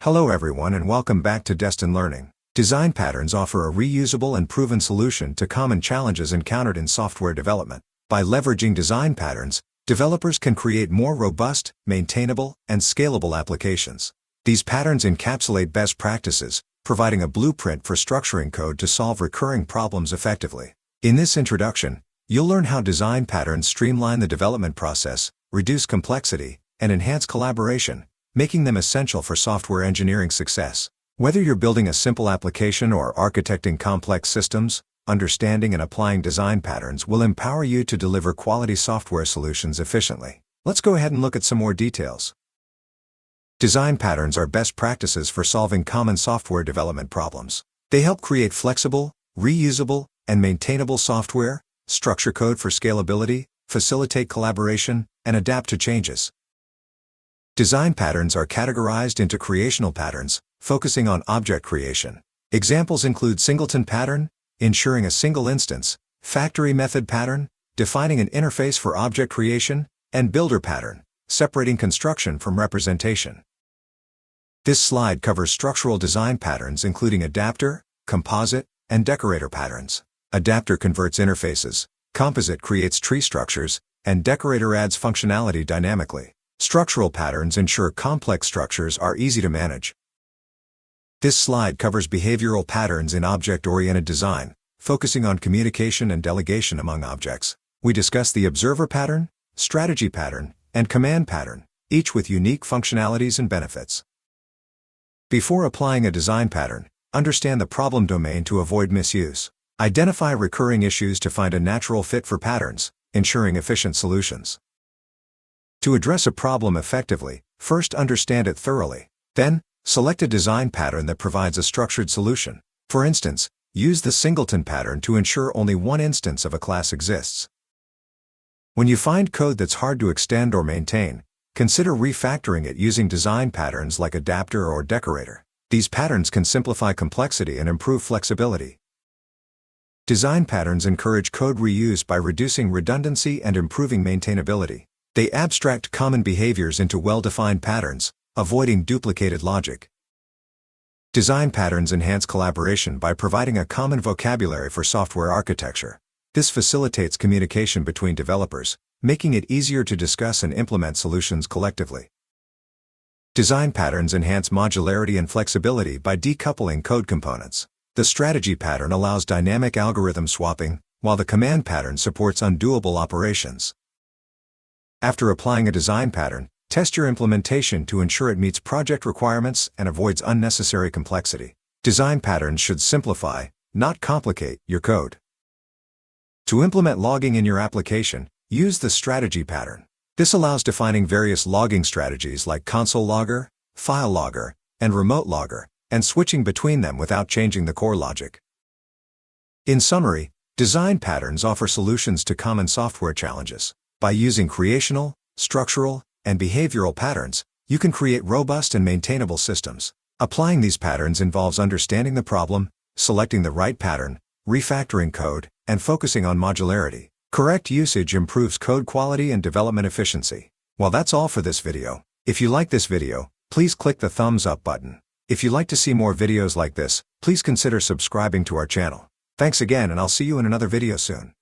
Hello everyone and welcome back to Destin Learning. Design patterns offer a reusable and proven solution to common challenges encountered in software development. By leveraging design patterns, developers can create more robust, maintainable, and scalable applications. These patterns encapsulate best practices, providing a blueprint for structuring code to solve recurring problems effectively. In this introduction, you'll learn how design patterns streamline the development process, reduce complexity, and enhance collaboration, making them essential for software engineering success. Whether you're building a simple application or architecting complex systems, understanding and applying design patterns will empower you to deliver quality software solutions efficiently. Let's go ahead and look at some more details. Design patterns are best practices for solving common software development problems. They help create flexible, reusable, and maintainable software, structure code for scalability, facilitate collaboration, and adapt to changes. Design patterns are categorized into creational patterns, focusing on object creation. Examples include Singleton pattern, ensuring a single instance, factory method pattern, defining an interface for object creation, and builder pattern, separating construction from representation. This slide covers structural design patterns including adapter, composite, and decorator patterns. Adapter converts interfaces, composite creates tree structures, and decorator adds functionality dynamically. Structural patterns ensure complex structures are easy to manage. This slide covers behavioral patterns in object-oriented design, focusing on communication and delegation among objects. We discuss the observer pattern, strategy pattern, and command pattern, each with unique functionalities and benefits. Before applying a design pattern, understand the problem domain to avoid misuse. Identify recurring issues to find a natural fit for patterns, ensuring efficient solutions. To address a problem effectively, first understand it thoroughly. Then, select a design pattern that provides a structured solution. For instance, use the Singleton pattern to ensure only one instance of a class exists. When you find code that's hard to extend or maintain, consider refactoring it using design patterns like adapter or decorator. These patterns can simplify complexity and improve flexibility. Design patterns encourage code reuse by reducing redundancy and improving maintainability. They abstract common behaviors into well-defined patterns, avoiding duplicated logic. Design patterns enhance collaboration by providing a common vocabulary for software architecture. This facilitates communication between developers, making it easier to discuss and implement solutions collectively. Design patterns enhance modularity and flexibility by decoupling code components. The strategy pattern allows dynamic algorithm swapping, while the command pattern supports undoable operations. After applying a design pattern, test your implementation to ensure it meets project requirements and avoids unnecessary complexity. Design patterns should simplify, not complicate, your code. To implement logging in your application, use the strategy pattern. This allows defining various logging strategies like console logger, file logger, and remote logger, and switching between them without changing the core logic. In summary, design patterns offer solutions to common software challenges. By using creational, structural, and behavioral patterns, you can create robust and maintainable systems. Applying these patterns involves understanding the problem, selecting the right pattern, refactoring code, and focusing on modularity. Correct usage improves code quality and development efficiency. Well, that's all for this video. If you like this video, please click the thumbs up button. If you'd like to see more videos like this, please consider subscribing to our channel. Thanks again, and I'll see you in another video soon.